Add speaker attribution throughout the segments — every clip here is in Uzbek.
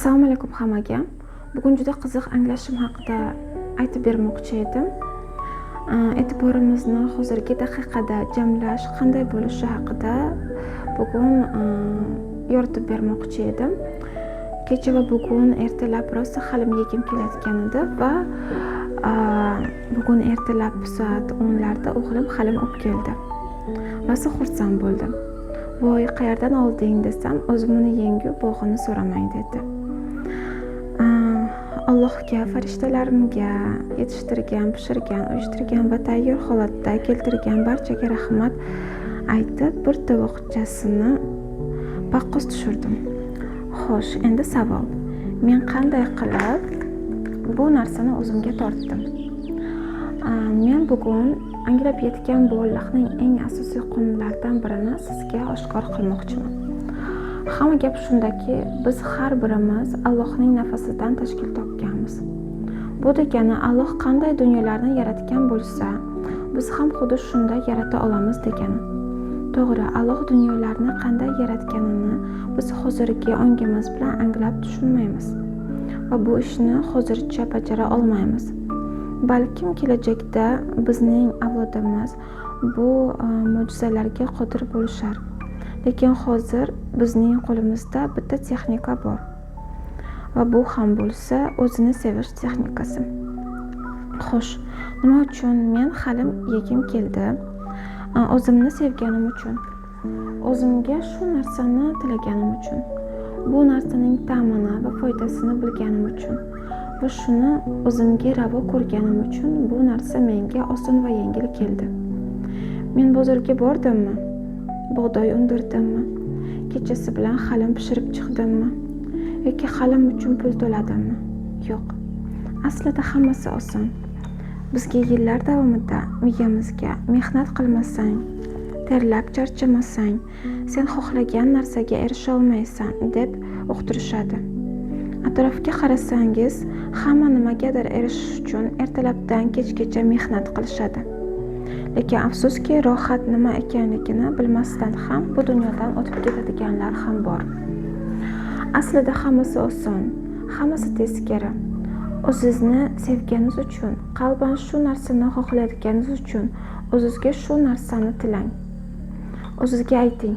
Speaker 1: Assalomu alaykum hammaga. Bugun juda qiziq anglashim haqida aytib bermoqchi edim. E'tiborimizni hozirgi daqiqada jamlash qanday bo'lishi haqida bugun yoritib bermoqchi edim. Kecha va bugun ertalab rosa halim yegim kelayotgan edi va bugun ertalab soat 10larda o'g'lim halim olib keldi. Rosa xursand bo'ldim. "Voy, qayerdan olding?" desam, "O'zim uni yengu bog'ini so'ramang" dedi. Allohga, farishtalarimga yetishtirgan, pishirgan, uyushtirgan va tayyor holatda keltirgan barchaga rahmat aytib, bir tovoqchasini baqqos tushirdim. Xo'sh, endi savol. Men qanday qilib bu narsani o'zimga tortdim? Men bugun anglab yetgan bu Allohning eng asosiy qonunlaridan birini sizga oshkor qilmoqchiman. Hamma gap shundaki, biz har birimiz Allohning nafasidan tashkil topganmiz. Bu degani Alloh qanday dunyolarni yaratgan bo'lsa, biz ham xuddi shunday yarata olamiz degani. To'g'ri, Alloh dunyolarni qanday yaratganini biz hozirgi ongimiz bilan anglab tushunmaymiz va bu ishni hozircha bajara olmaymiz. Balkim kelajakda bizning avlodimiz bu mo'jizalarga qodir bo'lishar. Lekin hozir bizning qo'limizda bitta texnika bor. Va bu ham bo'lsa o'zini sevish texnikasi. Xo'sh, nima uchun men halim yegim keldi? O'zimni sevganim uchun. O'zimga shu narsani tilaganim uchun. Bu narsaning ta'mini va foydasini bilganim uchun. Va shuni o'zimga ravo ko'rganim uchun bu narsa menga oson va yengil keldi. Men bozorga bordimmi? Bug'doy undirdimmi? Kechasi bilan halim pishirib chiqdimmi? Yoki halim uchun pul to'ladimmi? Yo'q. Aslida hammasi oson. Bizga yillar davomida miyamizga mehnat qilmasang, terlab charchamasang, sen xohlagan narsaga erisha olmaysan deb uqtirishadi. Atrofga qarasangiz, hamma nimagadir erishish uchun ertalabdan kechgacha mehnat qilishadi. Lekin afsuski, rohat nima ekanligini bilmasdan ham bu dunyodan o'tib ketadiganlar ham bor. Aslida hammasi oson, hammasi teskari. O'zingizni sevganingiz uchun, qalban shu narsani xohlayotganingiz uchun o'zingizga shu narsani tilang. O'zingizga ayting: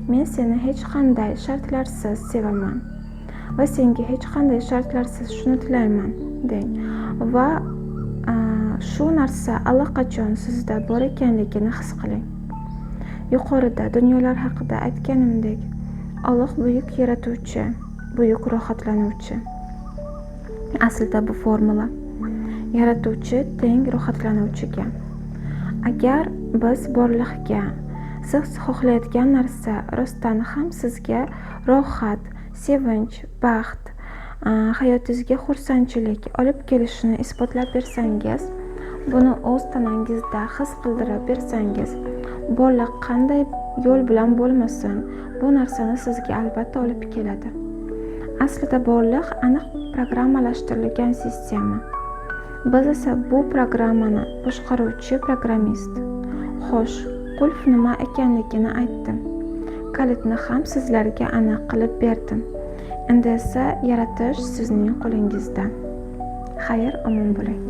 Speaker 1: "Men seni hech qanday shartlarsiz sevaman va senga hech qanday shartlarsiz shuni tilayman" deng va shu narsa allaqachon sizda bor ekanligini his qiling. Yuqorida dunyolar haqida aytganimdek, Alloh buyuk yaratuvchi, buyuk rohatlanuvchi. Aslida bu formula yaratuvchi teng rohatlanuvchiga. Agar biz borliqga, siz xohlayotgan narsa rostdan ham sizga rohat, sevinch, baxt, hayotingizga xursandchilik olib kelishini isbotlab bersangiz, buni o'z tanangizda his qildirib bersangiz, borliq qanday yo'l bilan bo'lmasin, bu narsani sizga albatta olib keladi. Aslida borliq aniq programmalashtirilgan sistema. Biz esa bu programmani boshqaruvchi programmist. Xo'sh, qulf nima ekanligini aytdim. Kalitni ham sizlarga aniq qilib berdim. Endi esa yaratish sizning qo'lingizda. Xayr, omon bo'ling.